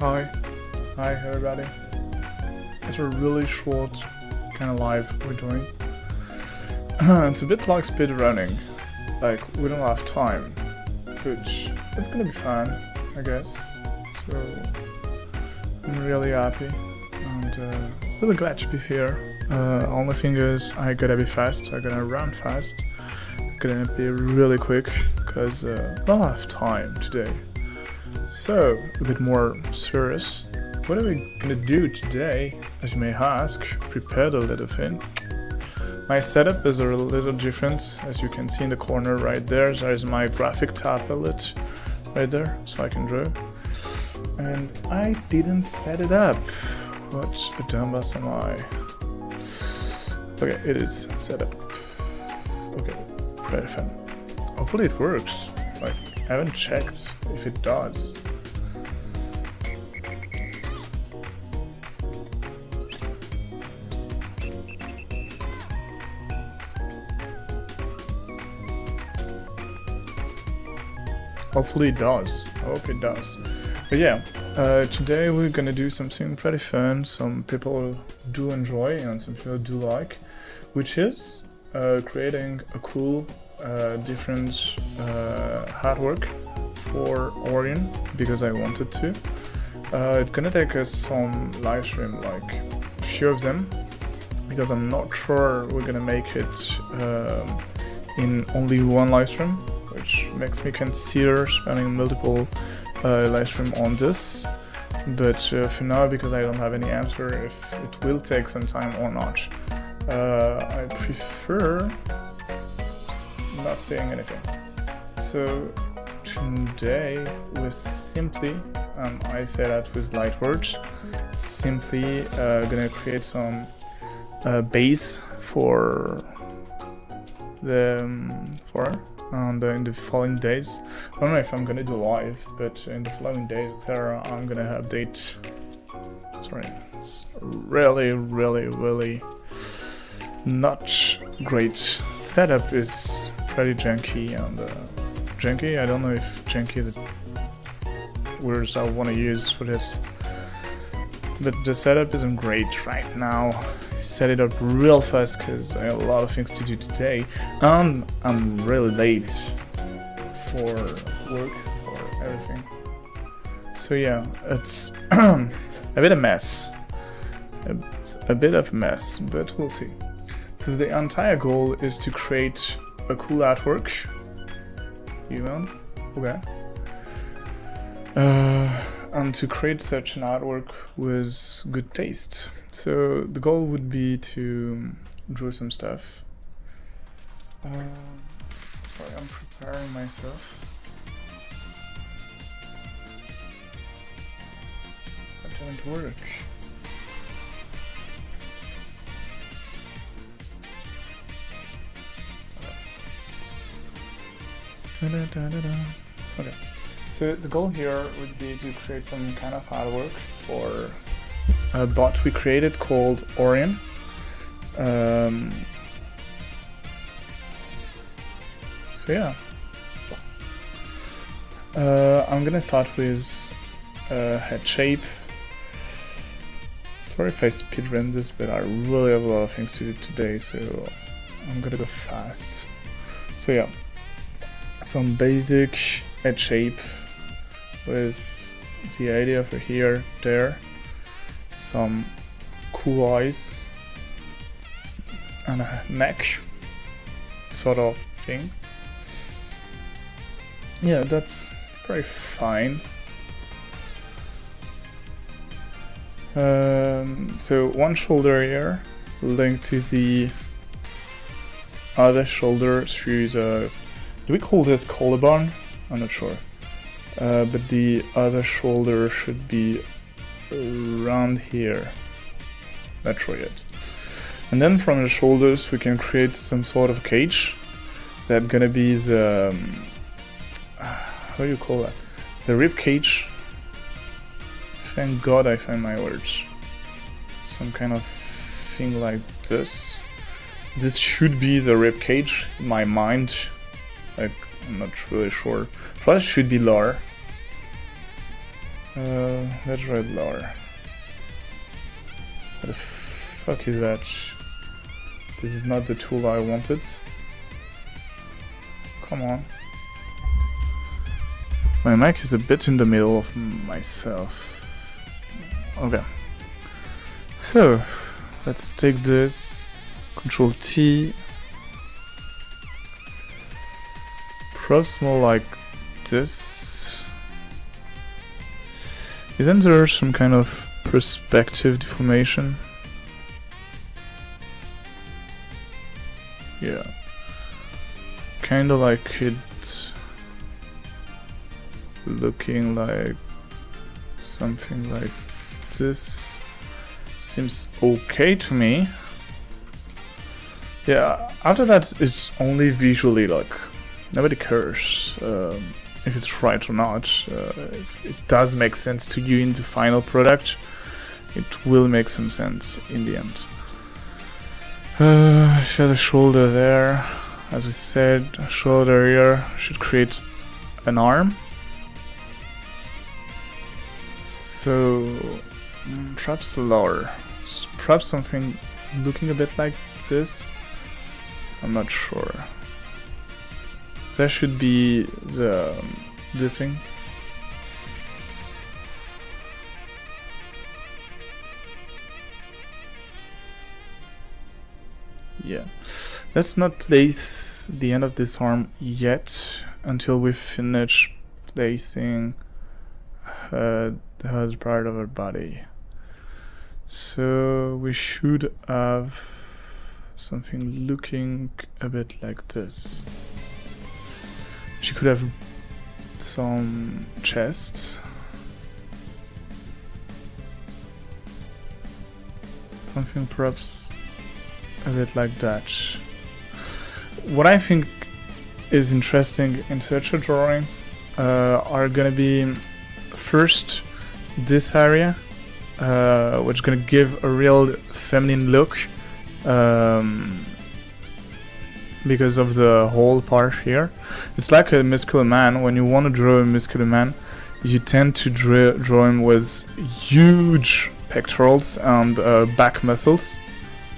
Hi, everybody. It's a really short kind of live we're doing. It's a bit like speedrunning, like we don't have time, which it's gonna be fun, I guess. So I'm really happy and really glad to be here. Only thing is I gotta be fast, I gotta run fast, I gotta be really quick because I don't have time today. So, a bit more serious. What are we gonna do today? As you may ask, prepared a little thing. My setup is a little different. As you can see in the corner right there, there's my graphic tablet right there, so I can draw. And I didn't set it up. What a dumbass am I? Okay, it is set up. Okay, pretty fun. Hopefully it works. Like, I haven't checked if it does. Hopefully it does. I hope it does. But yeah, today we're gonna do something pretty fun. Some people do enjoy and some people do like, which is creating a cool different artwork for Orion, because I wanted to. It's gonna take us some live stream, like a few of them, because I'm not sure we're gonna make it in only one live stream, which makes me consider spending multiple live stream on this. But for now, because I don't have any answer if it will take some time or not, I prefer not saying anything. So today we're simply, I say that with light words, simply gonna create some base for the and in the following days. I don't know if I'm gonna do live, but in the following days, etc., I'm gonna update. Sorry, it's really not great. Setup is pretty janky and janky. I don't know if janky is the words I want to use for this, but the setup isn't great right now. Set it up real fast because I have a lot of things to do today, and I'm really late for work, for everything. So yeah, it's a bit of a mess. A bit of a mess, but we'll see. The entire goal is to create a cool artwork. You know? Okay. And to create such an artwork with good taste. So the goal would be to draw some stuff. Sorry, I'm preparing myself. That didn't work. Okay. So the goal here would be to create some kind of artwork for a bot we created called Orion. So yeah, I'm gonna start with head shape. Sorry if I speedrun this, but I really have a lot of things to do today, so I'm gonna go fast. So yeah, some basic head shape with the idea for here, there. Some cool eyes and a neck sort of thing. Yeah, that's pretty fine. So one shoulder here linked to the other shoulder through the, do we call this collarbone? I'm not sure. But the other shoulder should be around here. Not sure yet. And then from the shoulders we can create some sort of cage that's gonna be the how do you call that? The rib cage. Thank God I find my words. Some kind of thing like this. This should be the rib cage in my mind. Like, I'm not really sure. Probably should be lower. Let's write lore. What the fuck is that? This is not the tool I wanted. Come on. My mic is a bit in the middle of myself. Okay. So, let's take this. Control T. Props more like this. Isn't there some kind of perspective deformation? Yeah. Kinda like it looking like something like this. Seems okay to me. Yeah, after that it's only visually, like, nobody cares if it's right or not. If it does make sense to you in the final product, it will make some sense in the end. She has a shoulder there. As we said, shoulder here should create an arm. So, perhaps lower. Perhaps something looking a bit like this. I'm not sure. That should be this thing. Yeah. Let's not place the end of this arm yet until we finish placing the other part of her body. So we should have something looking a bit like this. She could have some chest. Something perhaps a bit like that. What I think is interesting in such a drawing are gonna be first this area, which is gonna give a real feminine look because of the whole part here. It's like a muscular man. When you want to draw a muscular man, you tend to draw him with huge pectorals and back muscles,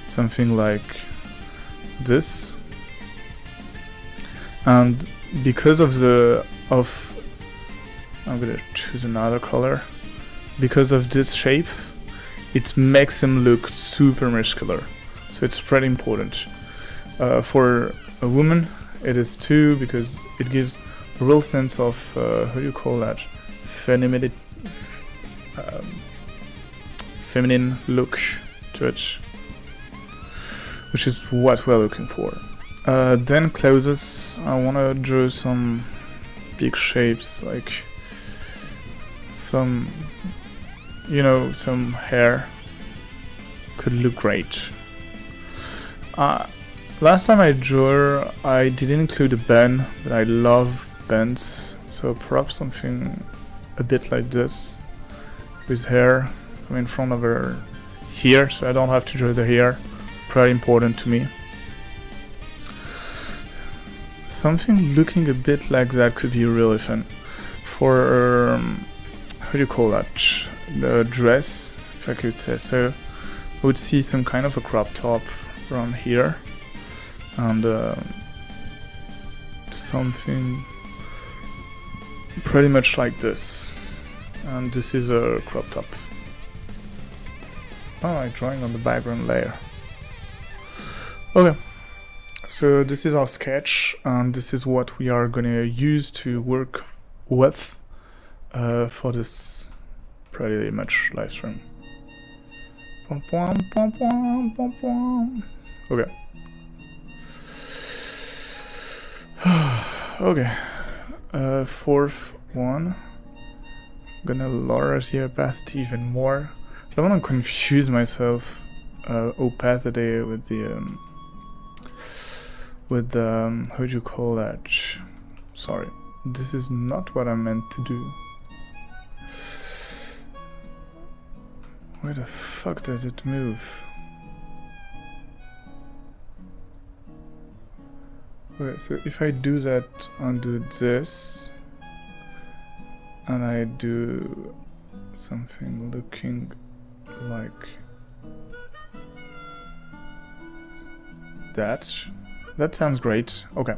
something like this. And because of I'm gonna choose another color. Because of this shape, it makes him look super muscular. So it's pretty important. For a woman, it is too, because it gives a real sense of how do you call that? Feminine look to it, which is what we're looking for. Then clothes. I want to draw some big shapes, like some, some hair could look great. Last time I drew, I didn't include a bun, but I love buns, so perhaps something a bit like this, with hair coming in front of her here, so I don't have to draw the hair. Pretty important to me. Something looking a bit like that could be really fun. For, how do you call that? The dress, if I could say so. I would see some kind of a crop top around here. And something pretty much like this. And this is a crop top. Oh, I'm drawing on the background layer. Okay. So this is our sketch, and this is what we are gonna use to work with for this pretty much live stream. Okay. Okay. Fourth one. I'm gonna lower the opacity even more. I don't want to confuse myself opacity with the how do you call that? Sorry, this is not what I meant to do. Where the fuck does it move? Okay, so if I do that and do this, and I do something looking like that. That sounds great. Okay.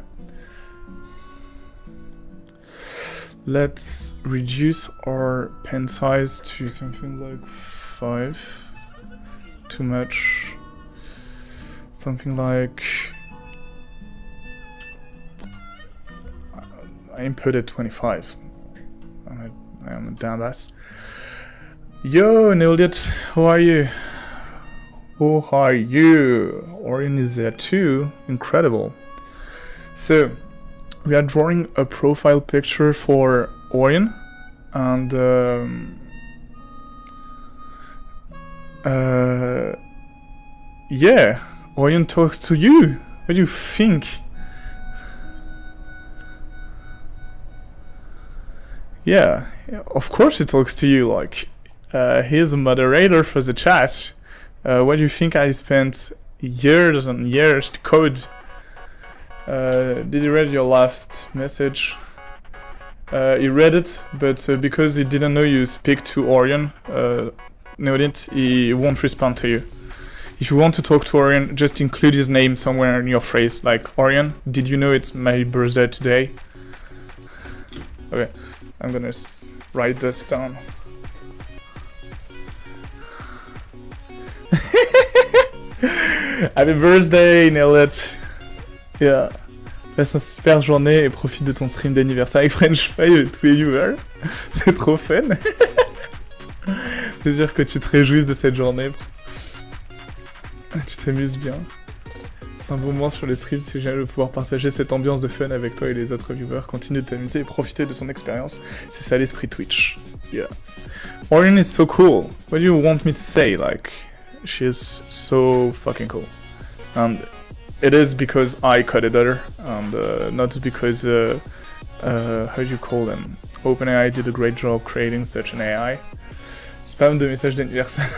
Let's reduce our pen size to something like 5. Too much. Something like... I inputted 25. I am a dumbass. Yo, Neoliet, how are you? How are you? Orion is there too. Incredible. So, we are drawing a profile picture for Orion, and yeah, Orion talks to you. What do you think? Yeah, of course it talks to you. Like, he's a moderator for the chat. What do you think I spent years and years to code? Did he read your last message? He read it, but because he didn't know you speak to Orion, Neodit, he won't respond to you. If you want to talk to Orion, just include his name somewhere in your phrase, like, Orion, did you know it's my birthday today? Okay, I'm gonna write this down. Happy birthday, Neodit! Yeah. Passe une super journée et profite de ton stream d'anniversaire avec French Fry et tous les viewers. C'est trop fun. C'est dire que tu te réjouisses de cette journée. Tu t'amuses bien. C'est un bon moment sur le stream si j'aime de pouvoir partager cette ambiance de fun avec toi et les autres viewers. Continue de t'amuser et profiter de ton expérience. C'est ça l'esprit Twitch. Yeah. Orion is so cool. What do you want me to say? Like, she is so fucking cool. And it is because I coded her, and not because, how do you call them? OpenAI did a great job creating such an AI. Spam de messages d'anniversaire.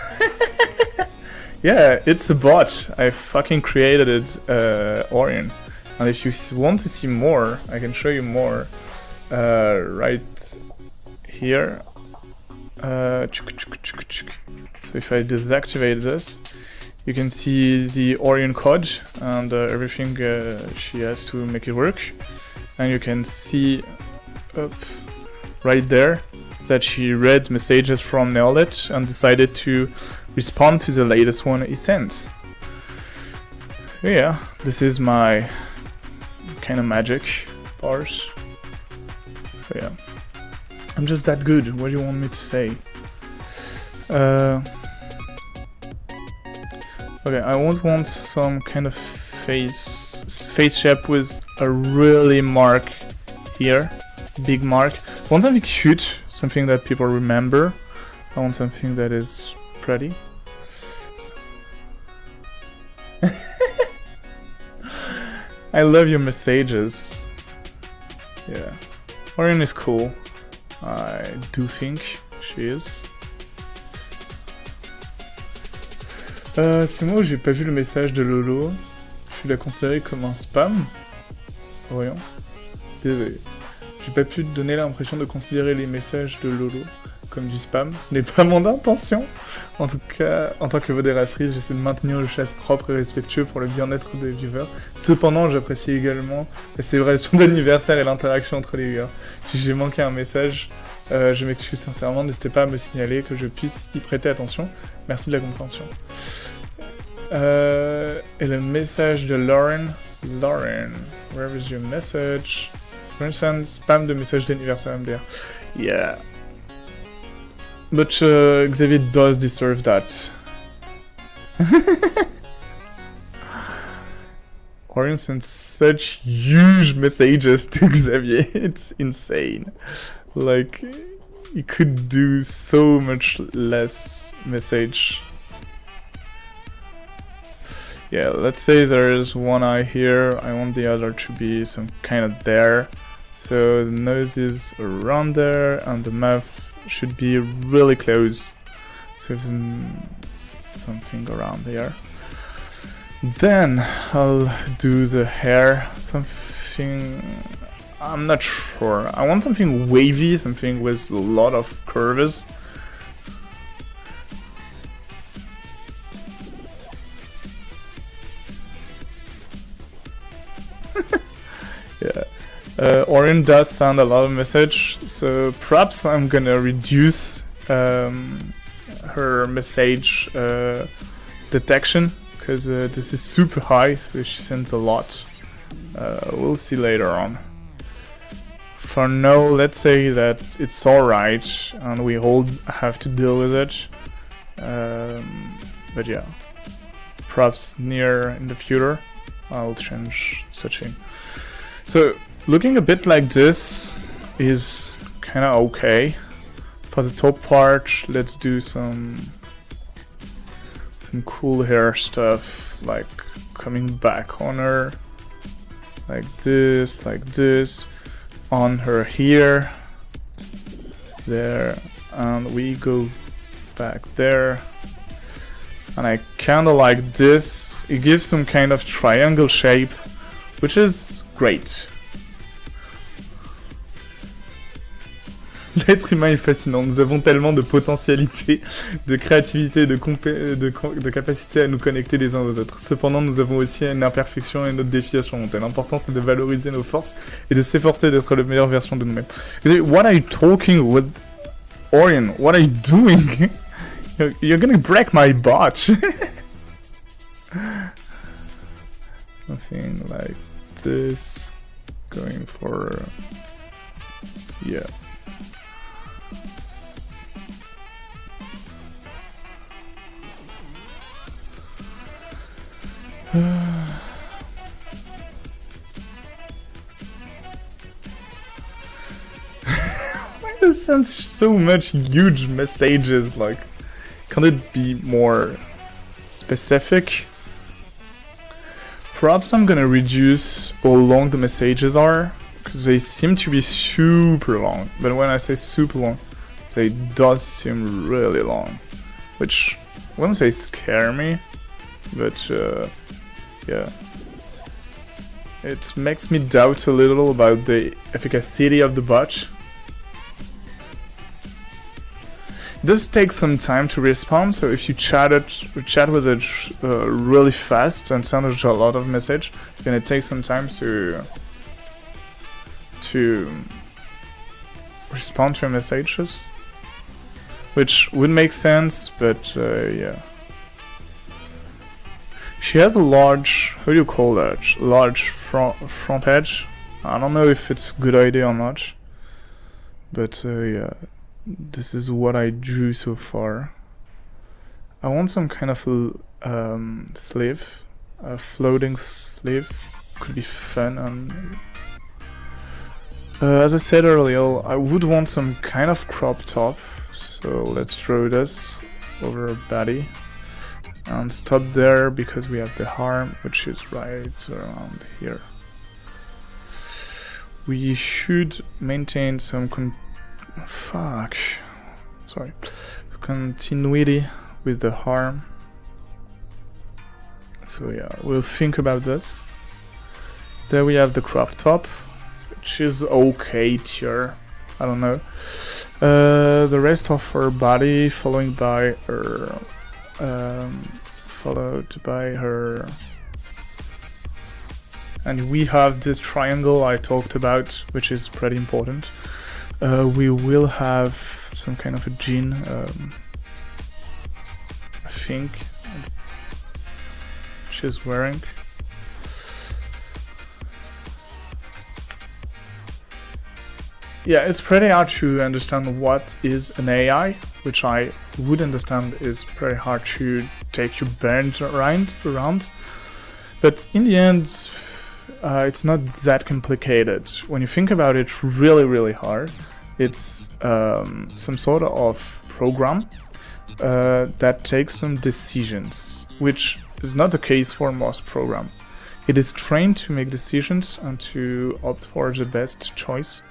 Yeah, it's a bot. I fucking created it, Orion. And if you want to see more, I can show you more. Right here. So if I deactivate this, you can see the Orion code and everything she has to make it work. And you can see up right there that she read messages from Neolit and decided to respond to the latest one he sent. Yeah, this is my kind of magic part. So yeah, I'm just that good. What do you want me to say? Okay, I won't want some kind of face shape with a really mark here, big mark. I want something cute, something that people remember. I want something that is pretty. I love your messages. Yeah, Orion is cool. I do think she is. C'est moi où j'ai pas vu le message de Lolo. Je l'ai considéré comme un spam. Orion. Désolé. J'ai pas pu te donner l'impression de considérer les messages de Lolo comme du spam. Ce n'est pas mon intention. En tout cas, en tant que modératrice, j'essaie de maintenir le chasse propre et respectueux pour le bien-être des viewers. Cependant, j'apprécie également la célébration d'anniversaire et l'interaction entre les viewers. Si j'ai manqué un message, je m'excuse sincèrement. N'hésitez pas à me signaler que je puisse y prêter attention. Merci de la compréhension. Et le message de Lauren. Lauren, where is your message? For instance, spam de message d'anniversaire MDR. Yeah. But Xavier does deserve that. Orion sends such huge messages to Xavier. It's insane. Like, he could do so much less message. Yeah, let's say there is one eye here. I want the other to be some kind of there. So the nose is around there and the mouth should be really close. So if something around there. Then I'll do the hair. Something... I'm not sure. I want something wavy, something with a lot of curves. Yeah. Orion does send a lot of message, so perhaps I'm gonna reduce her message detection, because this is super high, so she sends a lot. We'll see later on. For now, let's say that it's alright, and we all have to deal with it. But yeah, perhaps near in the future, I'll change such thing. So, looking a bit like this is kinda okay. For the top part, let's do some cool hair stuff, like coming back on her, like this, on her here, there, and we go back there. And I kinda like this, it gives some kind of triangle shape, which is great. L'être humain est fascinant, nous avons tellement de potentialité, de créativité, de capacité à nous connecter les uns aux autres. Cependant, nous avons aussi une imperfection et notre défi à surmonter. L'important, c'est de valoriser nos forces et de s'efforcer d'être la meilleure version de nous-mêmes. What are you talking with Orion? What are you doing? You're gonna break my botch. Something like this, going for, yeah. Why does it send so much huge messages? Like, can it be more specific? Perhaps I'm gonna reduce how long the messages are, because they seem to be super long. But when I say super long, they does seem really long, which I wouldn't say scare me, but yeah, it makes me doubt a little about the efficacy of the bot. It does take some time to respond, so if you chat with it really fast and send it a lot of message, it's gonna take some time to respond to your messages, which would make sense, but yeah. She has a large, how do you call that? Large front edge. I don't know if it's a good idea or not, but yeah, this is what I drew so far. I want some kind of sleeve, a floating sleeve. Could be fun. And as I said earlier, I would want some kind of crop top. So let's draw this over her body. And stop there because we have the arm, which is right around here. We should maintain some continuity with the arm. So yeah, we'll think about this. There we have the crop top, which is okay tier. I don't know. The rest of her body followed by her and we have this triangle I talked about, which is pretty important. We will have some kind of a jean, I think she's wearing. Yeah, it's pretty hard to understand what is an AI, which I would understand is pretty hard to take your brains around. But in the end, it's not that complicated. When you think about it really hard, it's some sort of program that takes some decisions, which is not the case for most programs. It is trained to make decisions and to opt for the best choice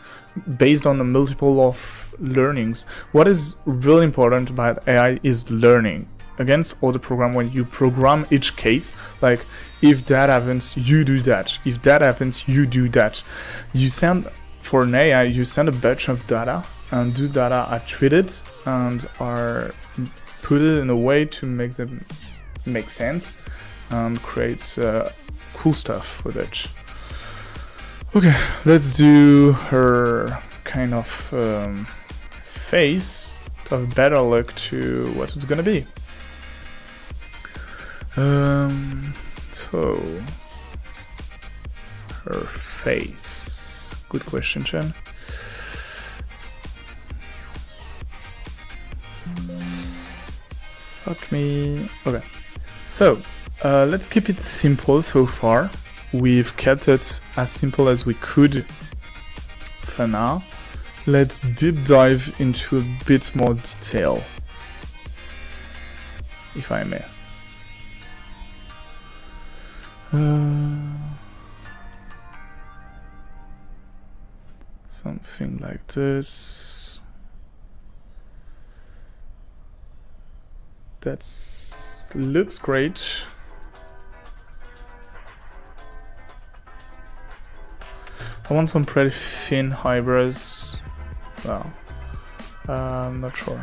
based on a multiple of learnings. What is really important about AI is learning. Against other program, when you program each case, like if that happens, you do that. If that happens, you do that. You send, for an AI, you send a bunch of data, and those data are treated and are put it in a way to make them make sense and create cool stuff with it. Okay, let's do her kind of face to have a better look to what it's gonna be. So her face. Good question, Chen. Fuck me. Okay. So let's keep it simple so far. We've kept it as simple as we could for now. Let's deep dive into a bit more detail, if I may. Something like this. That looks great. I want some pretty thin eyebrows. Well, I'm not sure.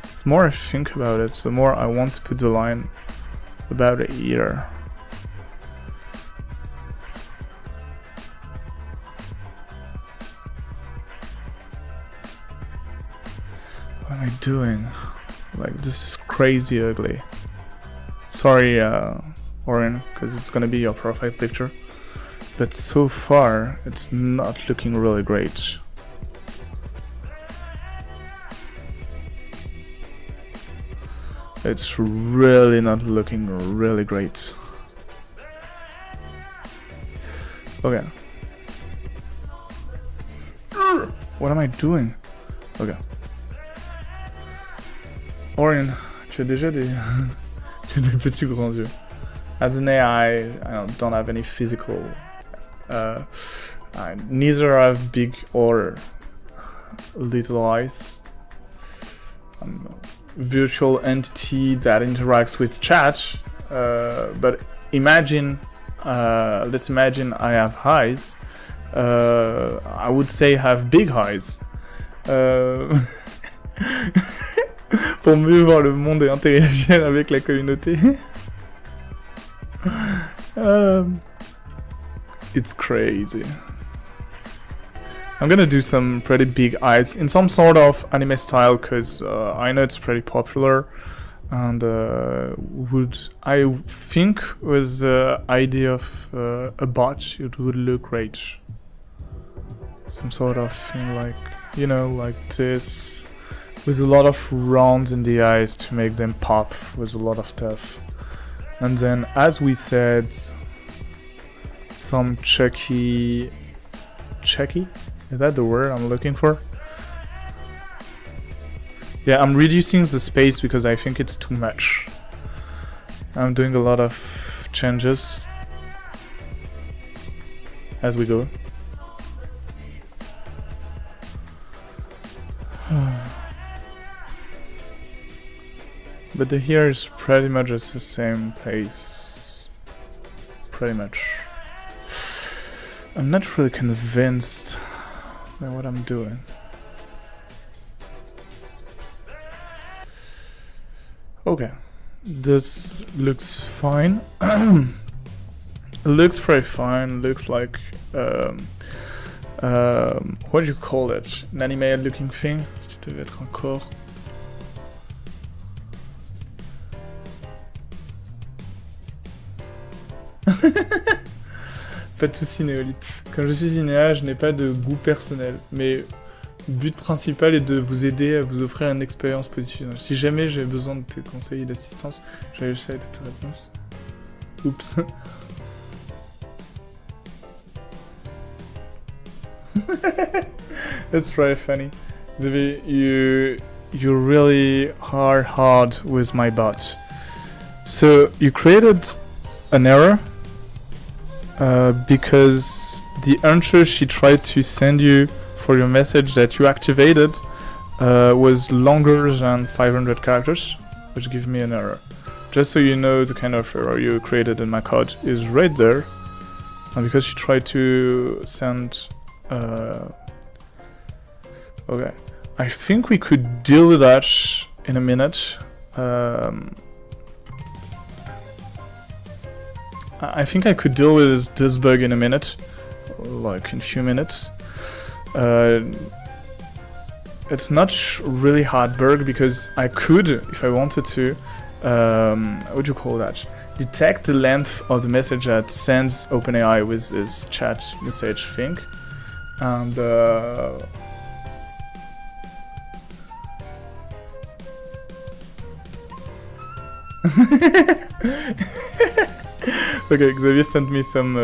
The more I think about it, the more I want to put the line about the ear. What am I doing? Like, this is crazy ugly. Sorry, Oren, because it's gonna be your profile picture. But so far, it's not looking really great. It's really not looking really great. Okay. What am I doing? Okay. Orion, tu as déjà des, tu as des petits grands yeux. As an AI, I don't have any physical. Neither have big or little eyes. I'm a virtual entity that interacts with chat, but imagine, let's imagine I have eyes. I would say have big eyes. Pour mieux voir le monde et interagir avec la communauté. It's crazy. I'm gonna do some pretty big eyes in some sort of anime style, because I know it's pretty popular, and I think with the idea of a bot, it would look great. Some sort of thing like, you know, like this, with a lot of rounds in the eyes to make them pop with a lot of stuff. And then, as we said, some Chucky, is that the word I'm looking for? Yeah, I'm reducing the space because I think it's too much. I'm doing a lot of changes as we go. But the hair is pretty much at the same place. Pretty much. I'm not really convinced by what I'm doing. Okay. This looks fine. Looks pretty fine. Looks like what do you call it? An anime looking thing? Tu devais être encore. Pas de soucis, Néolith. Comme je suis inéa, je n'ai pas de goût personnel, mais le but principal est de vous aider à vous offrir une expérience positive. Si jamais j'ai besoin de tes conseils et d'assistance, je vais essayer de tes réponses. Oups. That's very funny. Xavier, you really are hard with my bot. So you created an error because the answer she tried to send you for your message that you activated was longer than 500 characters, which gives me an error. Just so you know, the kind of error you created in my code is right there, and because she tried to send okay, I think we could deal with that in a minute. I think I could deal with this bug in a minute. like in few minutes. It's not really hard bug because I could, if I wanted to, what would you call that? Detect the length of the message that sends OpenAI with this chat message thing, and okay, Xavier sent me some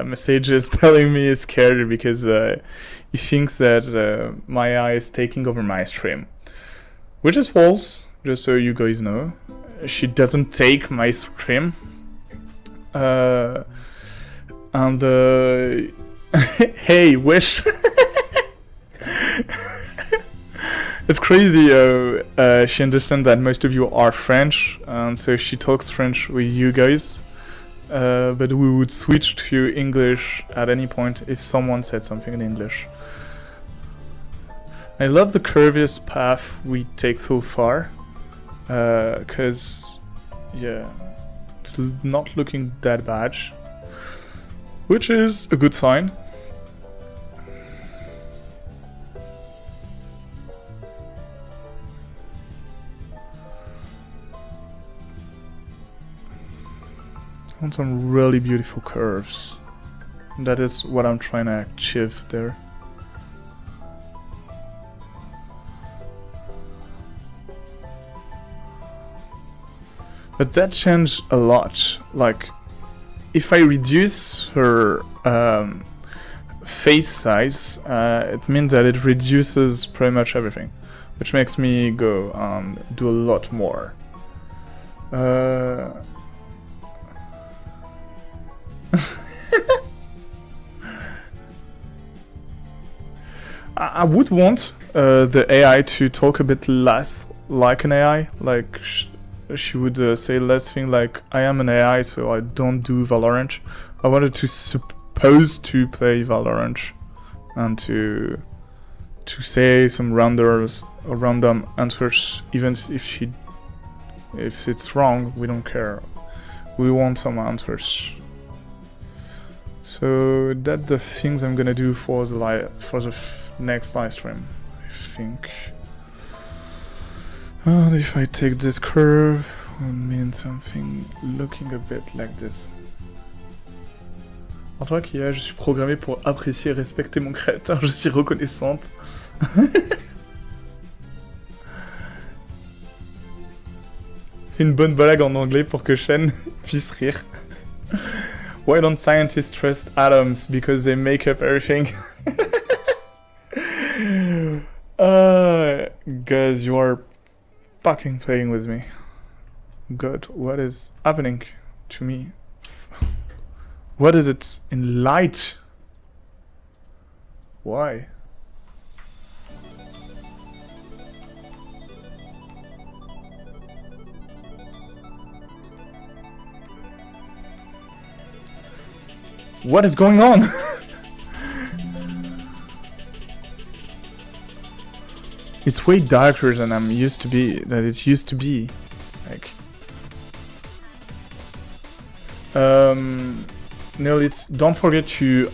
messages telling me he's scared because he thinks that my AI is taking over my stream, which is false. Just so you guys know, she doesn't take my stream. And hey, Wish. It's crazy. She understands that most of you are French, and so she talks French with you guys. But we would switch to English at any point if someone said something in English. I love the curviest path we take so far, because, yeah, it's not looking that bad, which is a good sign. I want some really beautiful curves. That is what I'm trying to achieve there. But that changed a lot. Like, if I reduce her face size, it means that it reduces pretty much everything, which makes me go do a lot more. I would want the AI to talk a bit less like an AI, like she would say less things like, I am an AI, so I don't do Valorant. I wanted to suppose to play Valorant and to say some random answers, even if it's wrong, we don't care. We want some answers. So that's the things I'm gonna do for the next live stream, I think. And if I take this curve, it means something looking a bit like this. En tant qu'IA, je suis programmé pour apprécier et respecter mon créateur, je suis reconnaissante. Fais une bonne blague en anglais pour que Shen puisse rire. Why don't scientists trust atoms? Because they make up everything. Guys, you are fucking playing with me. God, what is happening to me? What is it in light? Why? What is going on? It's way darker than it used to be. Like, Neolith, don't forget to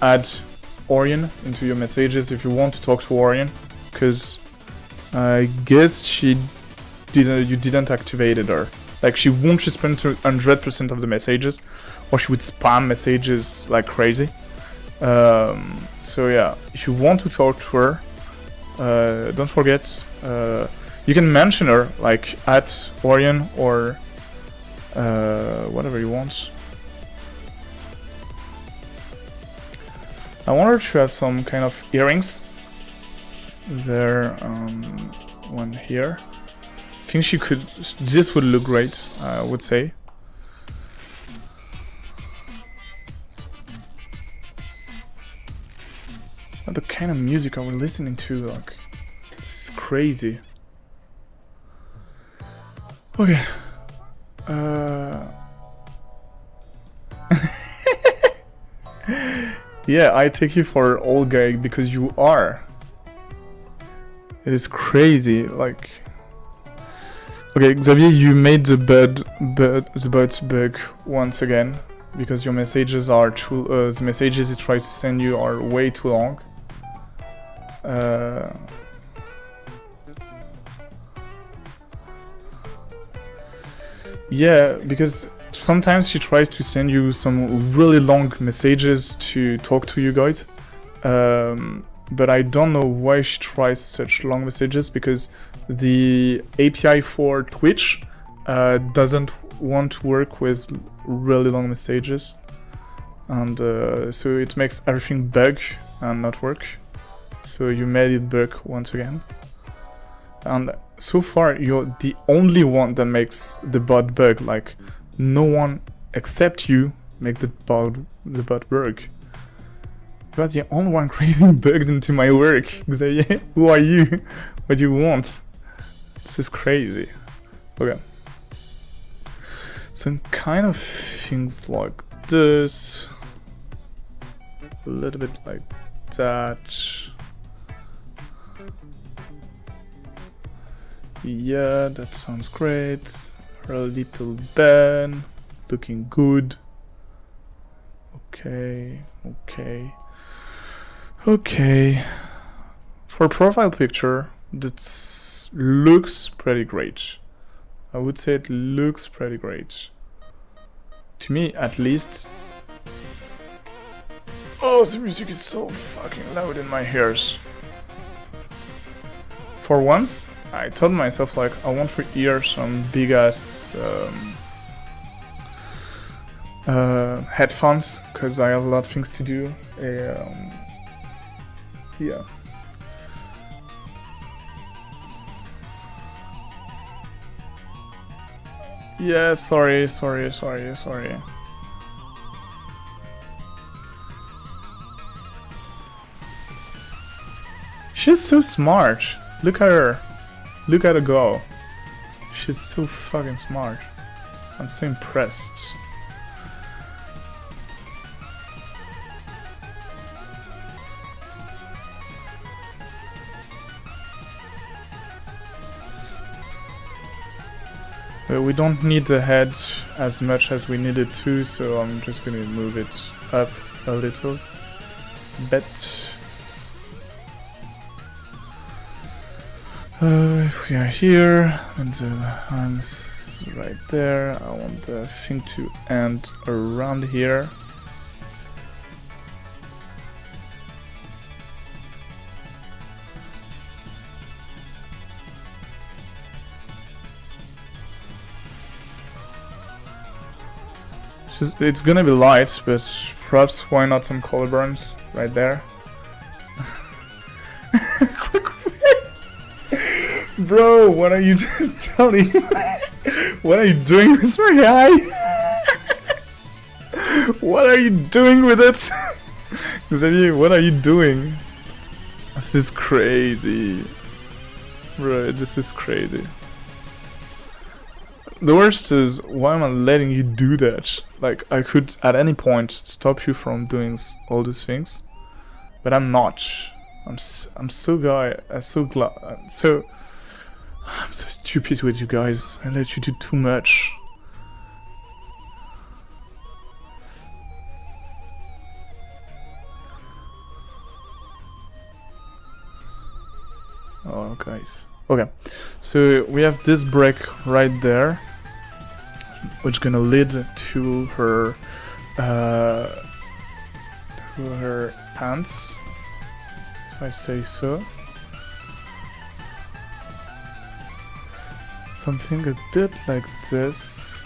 add Orion into your messages if you want to talk to Orion, because I guess you didn't activate her. Like, she won't respond to 100% of the messages, or she would spam messages like crazy. So yeah, if you want to talk to her, don't forget, you can mention her, like at Orion or whatever you want. I want her to have some kind of earrings. There, one here. I think she could. This would look great, I would say. What the kind of music are we listening to? Like, this is crazy. Okay. Yeah, I take you for an old guy because you are. It is crazy, like. Okay, Xavier, you made the bud bug once again. because your messages are too. The messages it tries to send you are way too long. Yeah, because sometimes she tries to send you some really long messages to talk to you guys. But I don't know why she tries such long messages, because the API for Twitch doesn't want to work with really long messages, and so it makes everything bug and not work. So you made it bug once again, and so far you're the only one that makes the bot bug. Like, no one except you make the bot bug. You are the only one creating bugs into my work, Xavier. Who are you? What do you want? This is crazy. Okay. Some kind of things like this. A little bit like that. Yeah, that sounds great. Her little Ben. Looking good. Okay, okay. Okay, for profile picture, that looks pretty great. I would say it looks pretty great. To me, at least. Oh, the music is so fucking loud in my ears. For once, I told myself, like, I want to hear some big ass headphones, because I have a lot of things to do. Yeah. Yeah, sorry. She's so smart. Look at her. Look at her go. She's so fucking smart. I'm so impressed. We don't need the head as much as we needed to, so I'm just gonna move it up a little bit. If we are here, and the arms right there, I want the thing to end around here. It's gonna be light, but perhaps why not some collarbones right there? Bro, what are you telling? What are you doing with my eye? What are you doing with it? Xavier, what are you doing? This is crazy. Bro, this is crazy. The worst is, why am I letting you do that? Like, I could at any point stop you from doing all these things, but I'm not. I'm so stupid with you guys. I let you do too much. Oh, guys. Okay, so we have this break right there, which gonna lead to her pants, if I say so. Something a bit like this.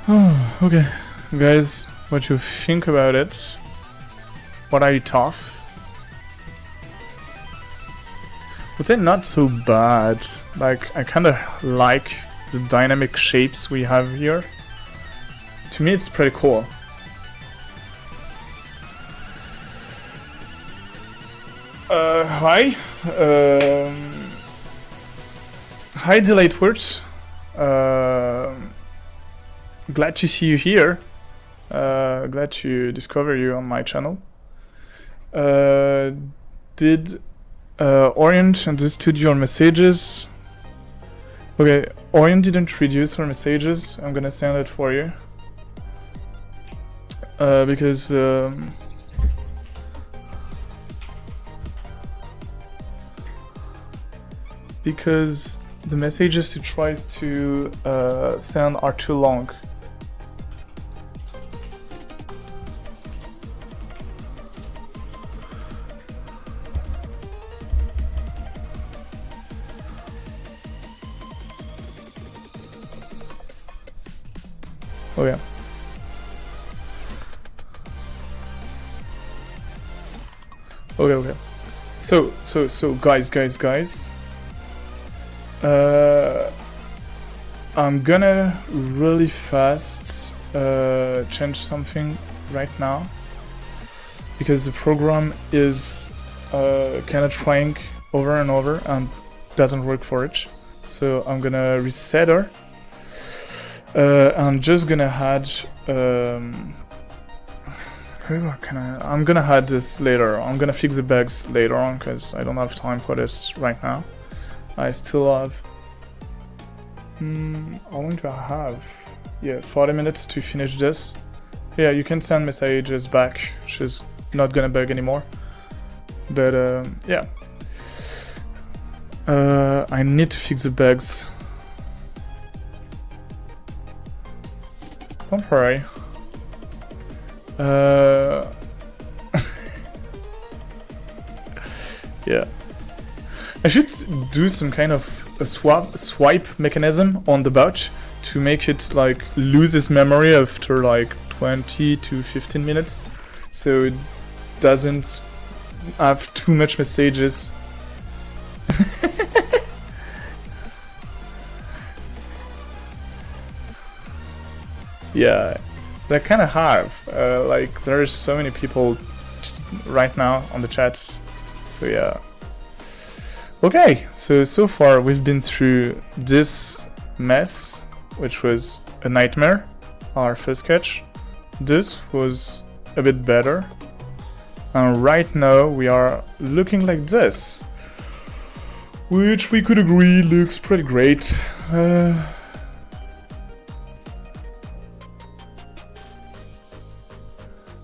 Oh, okay. Guys, what you think about it? What are you tough? Would say not so bad. Like, I kinda like the dynamic shapes we have here. To me, it's pretty cool. Hi. Hi, Delayed Words. Glad to see you here. Glad to discover you on my channel. Did Orient understood your messages. Okay, Orient didn't reduce her messages. I'm gonna send it for you. Because the messages she tries to send are too long. Oh yeah. Okay. So guys. I'm gonna really fast change something right now because the program is kind of trying over and over and doesn't work for it. So I'm gonna reset her. I'm just gonna add. I'm gonna add this later. I'm gonna fix the bugs later on because I don't have time for this right now. I still have. How long do I have? Yeah, 40 minutes to finish this. Yeah, you can send messages back. She's not gonna bug anymore. But yeah. I need to fix the bugs. Don't worry. Yeah. I should do some kind of a swipe mechanism on the bot to make it like lose its memory after like 20 to 15 minutes, so it doesn't have too much messages. Yeah, they kind of have. Like there's so many people right now on the chat, so yeah. Okay, so far we've been through this mess, which was a nightmare, our first sketch. This was a bit better. And right now we are looking like this, which we could agree looks pretty great.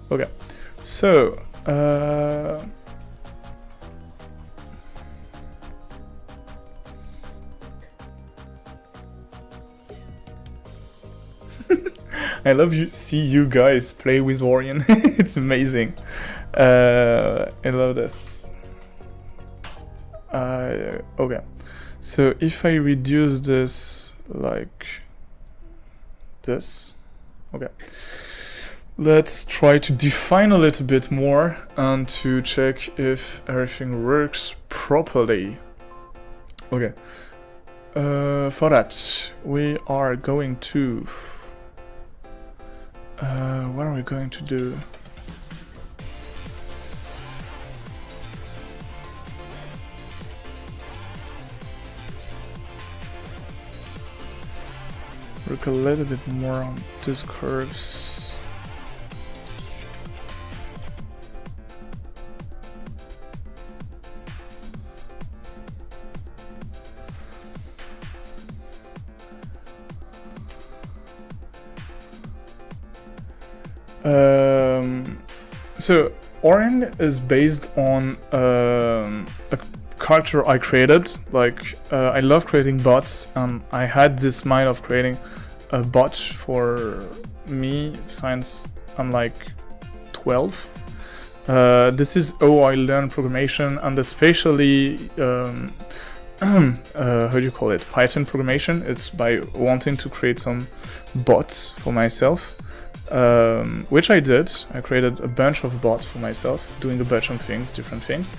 Okay, so I love you. See you guys play with Orion. It's amazing. I love this. Okay, so if I reduce this like this, okay. Let's try to define a little bit more and to check if everything works properly. Okay. For that, we are going to. What are we going to do? Work a little bit more on these curves. So Orion is based on a culture I created. Like I love creating bots, and I had this mind of creating a bot for me since I'm like 12. This is how I learned programmation, and especially how do you call it? Python programmation. It's by wanting to create some bots for myself. Which I did. I created a bunch of bots for myself, doing a bunch of things, different things.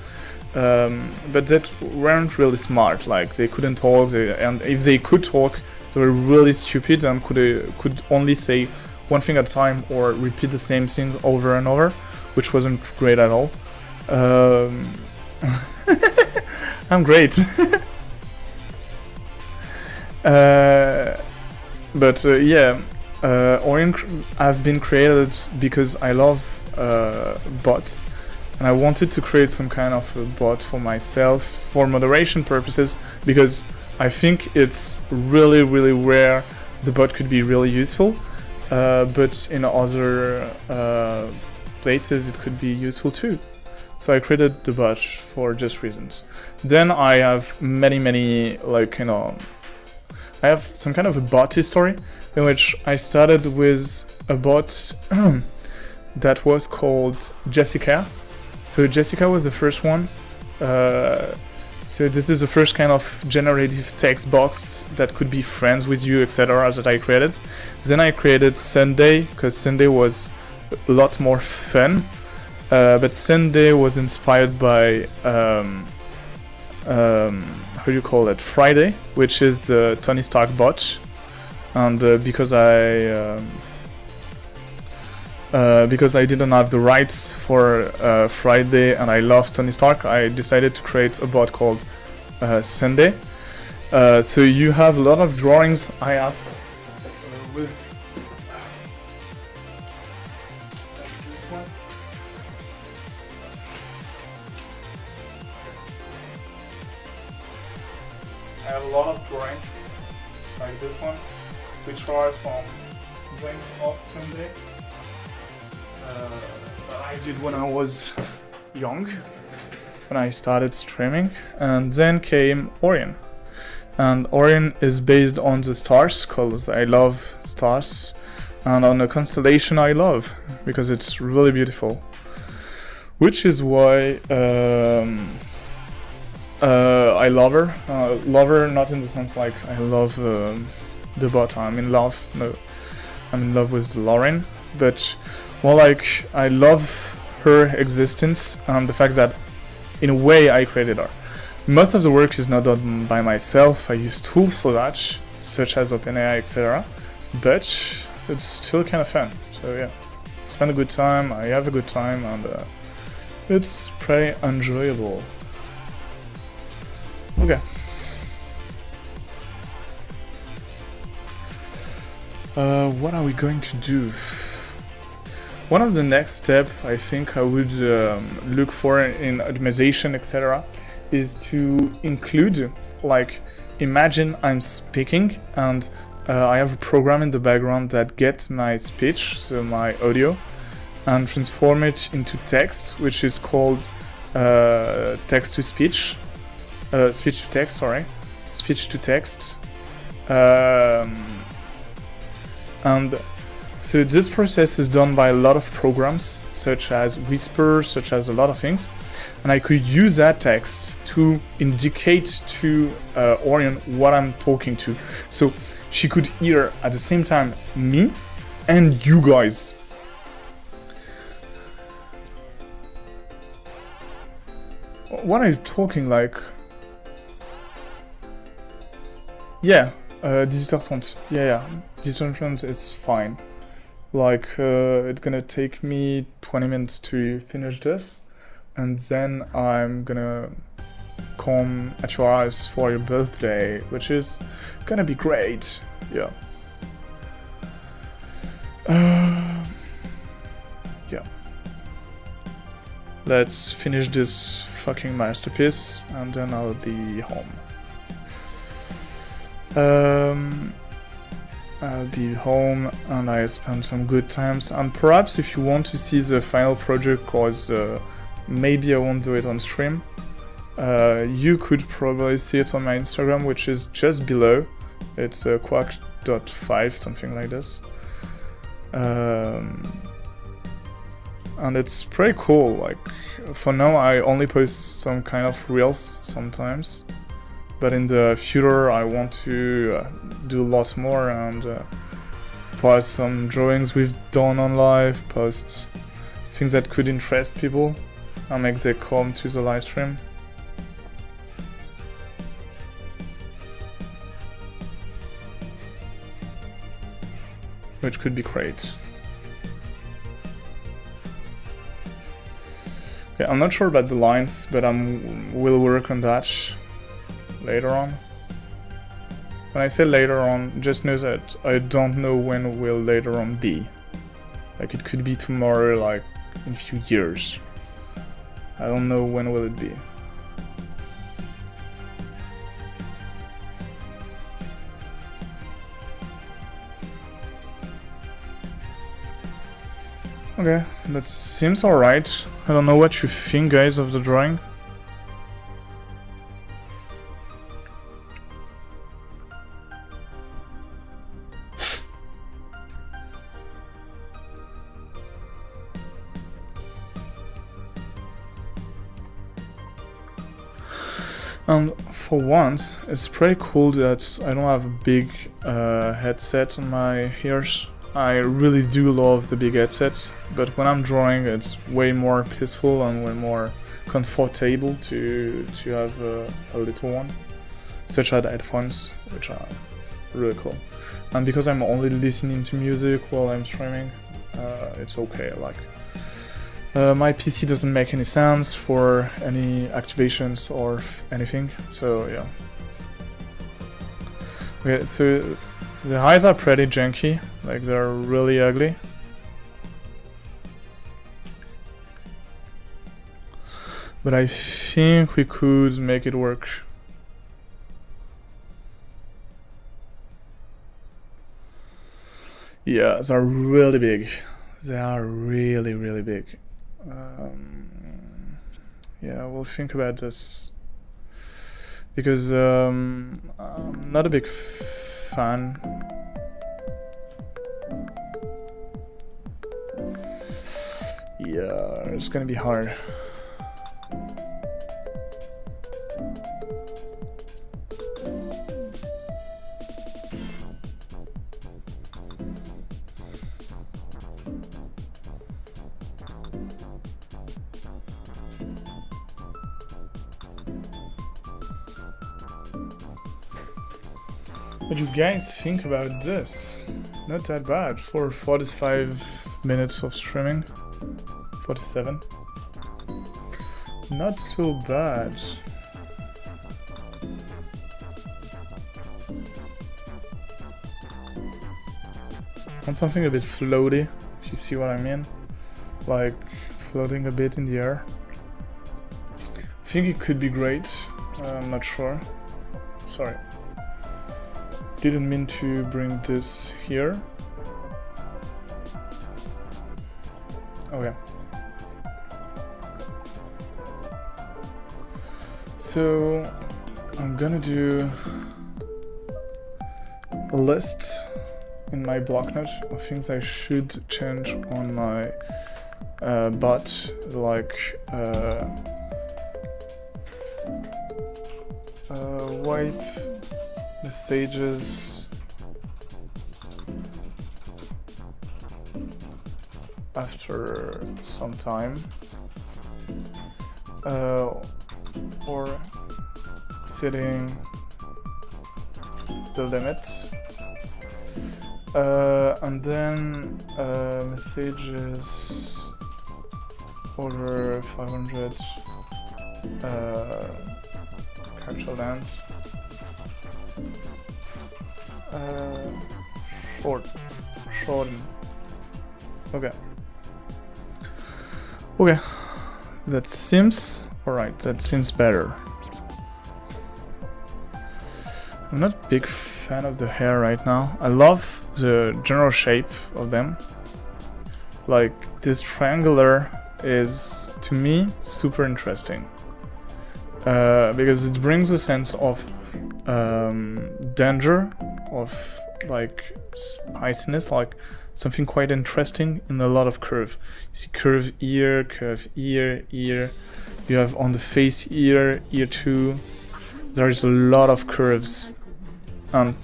But that weren't really smart. Like they couldn't talk, and if they could talk, they were really stupid and could only say one thing at a time or repeat the same thing over and over, which wasn't great at all. I'm great. But yeah. Orion have been created because I love bots, and I wanted to create some kind of a bot for myself for moderation purposes, because I think it's really rare the bot could be really useful, but in other places it could be useful too. So I created the bot for just reasons. Then I have many like, I have some kind of a bot history in which I started with a bot that was called Jessica. So Jessica was the first one. So this is the first kind of generative text box that could be friends with you, etc. that I created. Then I created Sunday, because Sunday was a lot more fun. But Sunday was inspired by how do you call it? Friday, which is the Tony Stark bot. And because I didn't have the rights for Friday and I love Tony Stark, I decided to create a bot called Sunday. So you have a lot of drawings I have with this one. I have a lot of drawings like this one, which are some drawings of Sunday that I did when I was young, when I started streaming. And then came Orion. And Orion is based on the stars, because I love stars, and on a constellation I love, because it's really beautiful. Which is why I love her. Love her not in the sense like I love the bot, I'm in love. No, I'm in love with Lauren, but more like I love her existence and the fact that in a way I created her. Most of the work is not done by myself. I use tools for that, such as OpenAI, etc. But it's still kind of fun. So yeah, spend a good time, I have a good time, and it's pretty enjoyable. Okay. What are we going to do? One of the next step I think I would look for in optimization, etc., is to include, like, imagine I'm speaking and I have a program in the background that gets my speech, so my audio, and transform it into text, which is called text to speech. Speech to text, sorry. Speech to text. And so this process is done by a lot of programs, such as Whisper, such as a lot of things. And I could use that text to indicate to Orion what I'm talking to. So she could hear at the same time me and you guys. What are you talking like? Yeah, 18h30. Yeah, 18h30, it's fine. Like, it's gonna take me 20 minutes to finish this, and then I'm gonna come at your house for your birthday, which is gonna be great. Yeah. Yeah. Let's finish this fucking masterpiece, and then I'll be home. I'll be home and I spend some good times, and perhaps if you want to see the final project, cause maybe I won't do it on stream, you could probably see it on my Instagram, which is just below. It's quack.5, something like this. And it's pretty cool. Like, for now I only post some kind of reels sometimes, but in the future I want to do a lot more and post some drawings we've done on live, post things that could interest people and make them come to the live stream. Which could be great. Yeah, I'm not sure about the lines, but will work on that later on. When I say later on, just know that I don't know when will later on be. Like, it could be tomorrow, like in a few years. I don't know when will it be. Okay, that seems alright. I don't know what you think, guys, of the drawing. And for once, it's pretty cool that I don't have a big headset on my ears. I really do love the big headsets, but when I'm drawing it's way more peaceful and way more comfortable to have a little one, such as headphones, which are really cool. And because I'm only listening to music while I'm streaming, it's okay. Like my PC doesn't make any sense for any activations or anything, so yeah. Okay, so the eyes are pretty janky, like they're really ugly. But I think we could make it work. Yeah, they're really big. They are really, really big. Yeah, we'll think about this. Because I'm not a big fan. Yeah, it's gonna be hard. What do you guys think about this? Not that bad for 45 minutes of streaming. 47. Not so bad. Want something a bit floaty, if you see what I mean. Like floating a bit in the air. I think it could be great. I'm not sure. Sorry. Didn't mean to bring this here. Okay. So I'm gonna do a list in my block note of things I should change on my bot, like wipe messages after some time, or setting the limit, and then messages over 500 character length. Shorten. Okay. Okay. That seems alright. That seems better. I'm not a big fan of the hair right now. I love the general shape of them. Like this triangular is, to me, super interesting. Because it brings a sense of danger, of like spiciness, like something quite interesting in a lot of curve. You see curve ear, ear. You have on the face ear too. There is a lot of curves. What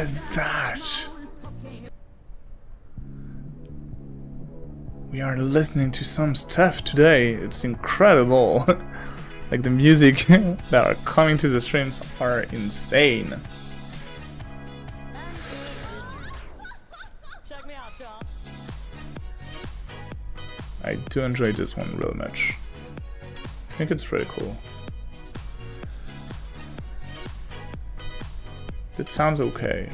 is that? We are listening to some stuff today. It's incredible. Like the music that are coming to the streams are insane. I do enjoy this one real much. I think it's pretty cool. It sounds okay.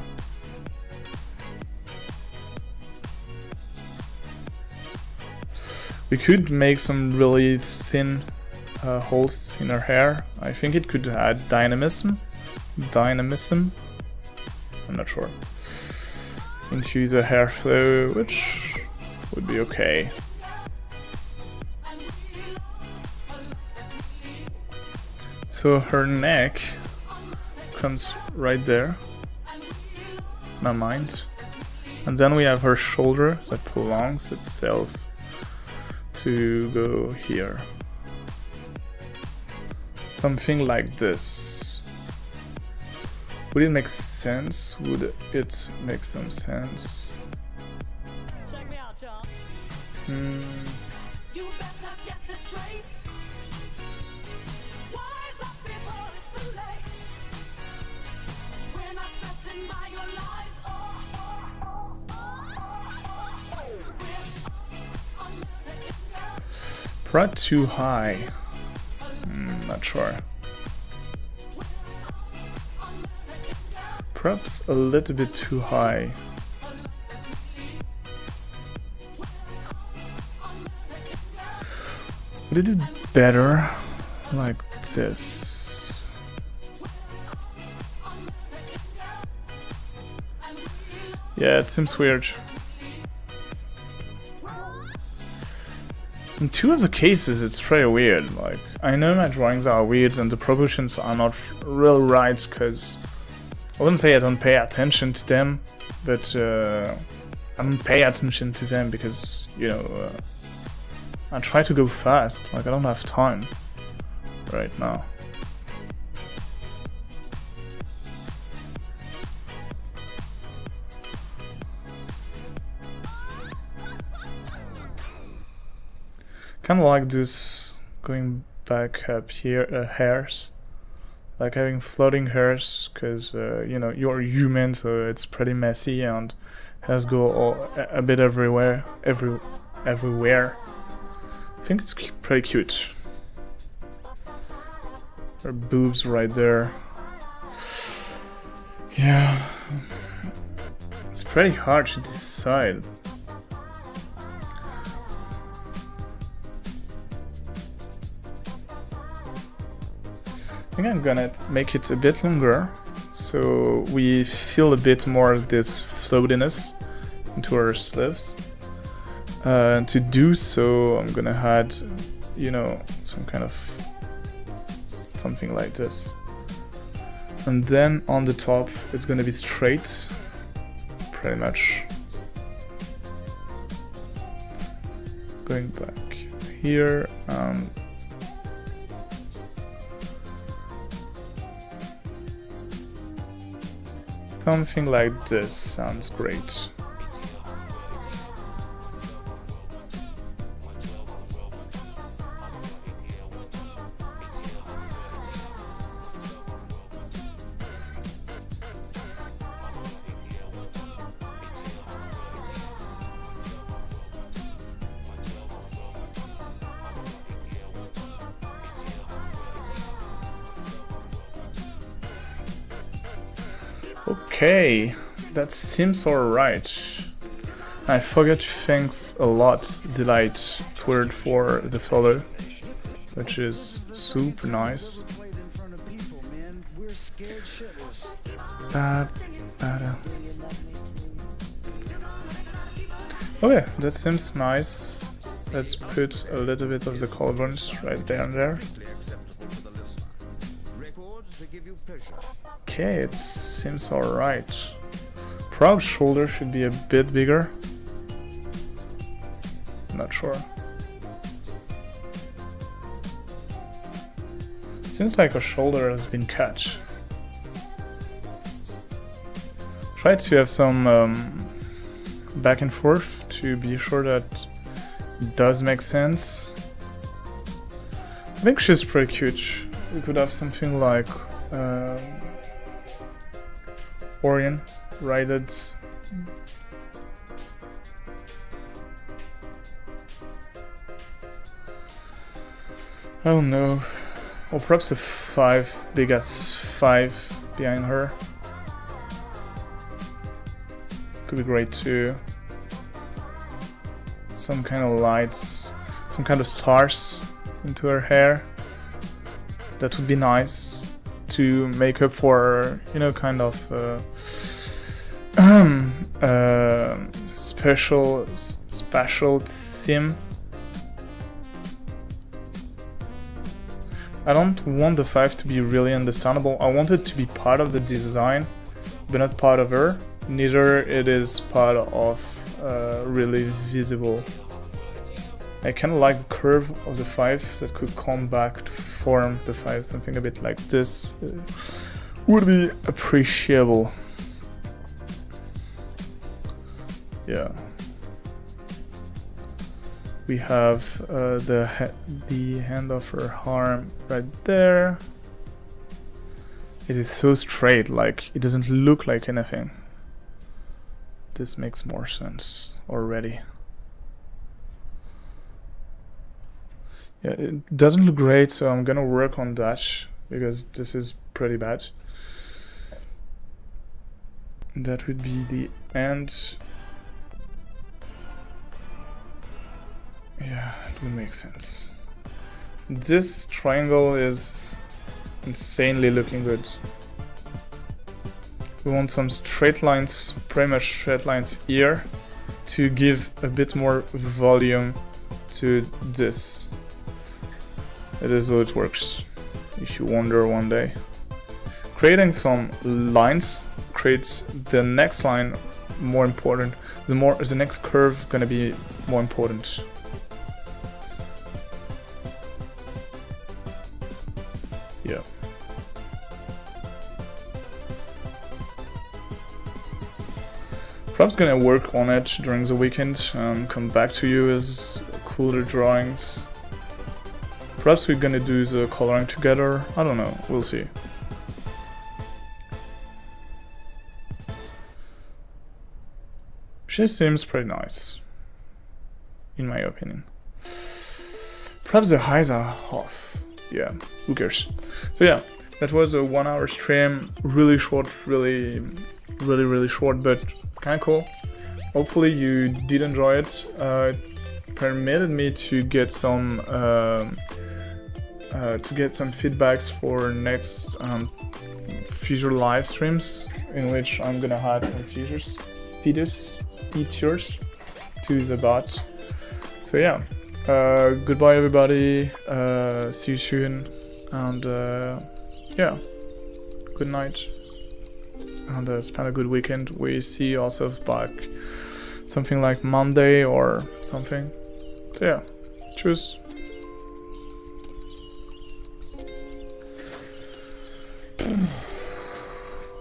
We could make some really thin holes in her hair. I think it could add dynamism. I'm not sure. Infuse a hair flow, which would be okay. So her neck comes right there, in my mind. And then we have her shoulder that prolongs itself to go here. Something like this. Would it make sense? Would it make some sense? Check me out, y'all. You better get this straight. Wise up before it's too late. We're not threatened by your lies. We're American girls. Prod too high. Not sure. Perhaps a little bit too high. Would it do better like this? Yeah, it seems weird. In two of the cases, it's pretty weird. Like, I know my drawings are weird and the proportions are not real right, because I wouldn't say I don't pay attention to them, but I don't pay attention to them because, you know, I try to go fast. Like, I don't have time right now. Kind of like this going back up here, hairs, like having floating hairs, because you know, you're human, so it's pretty messy and hairs go a bit everywhere. I think it's pretty cute. Her boobs right there. Yeah, it's pretty hard to decide. I think I'm gonna make it a bit longer, so we feel a bit more of this floatiness into our sleeves. And to do so, I'm gonna add, you know, some kind of something like this. And then on the top, it's gonna be straight, pretty much. Going back here, something like this sounds great. Okay, that seems alright. I forgot to thanks a lot Delight Twitter for the follow, which is super nice. Okay, that seems nice. Let's put a little bit of the collarbones right there and there. Okay, it seems alright. Proud shoulder should be a bit bigger. Not sure. Seems like her shoulder has been cut. Try to have some back and forth to be sure that it does make sense. I think she's pretty cute. We could have something like Orion righted. I don't know. Or perhaps a 5, big as 5 behind her. Could be great too. Some kind of lights. some kind of stars into her hair. That would be nice to make up for, you know, kind of special theme. I don't want the 5 to be really understandable. I want it to be part of the design, but not part of her. Neither it is part of really visible. I kind of like the curve of the 5 that could come back to form the 5. Something a bit like this would be appreciable. Yeah. We have the hand of her arm right there. It is so straight, like it doesn't look like anything. This makes more sense already. Yeah, it doesn't look great, so I'm gonna work on that because this is pretty bad. That would be the end. Yeah, it would make sense. This triangle is insanely looking good. We want some straight lines, pretty much straight lines here, to give a bit more volume to this. It is how it works, if you wonder one day. Creating some lines creates the next line more important. The next curve gonna be more important. Yeah. Perhaps gonna work on it during the weekend and come back to you with cooler drawings. Perhaps we're gonna do the coloring together. I don't know, we'll see. She seems pretty nice, in my opinion. Perhaps the eyes are off. Yeah, who cares? So yeah, that was a 1 hour stream. Really short, really short, but kinda cool. Hopefully you did enjoy it. It permitted me to get some feedbacks for next future live streams, in which I'm gonna add some features to the bot. So yeah, goodbye everybody. See you soon, and yeah, good night, and spend a good weekend. We see ourselves back something like Monday or something. So yeah, cheers.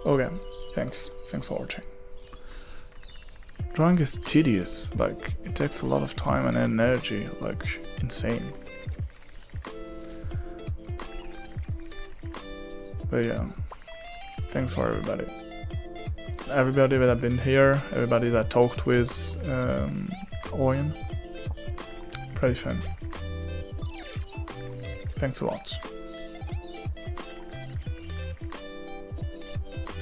Okay, thanks for watching. Drawing is tedious, like it takes a lot of time and energy, like insane. But yeah, thanks for everybody. Everybody that have been here, everybody that talked with Owen. Pretty fun. Thanks a lot.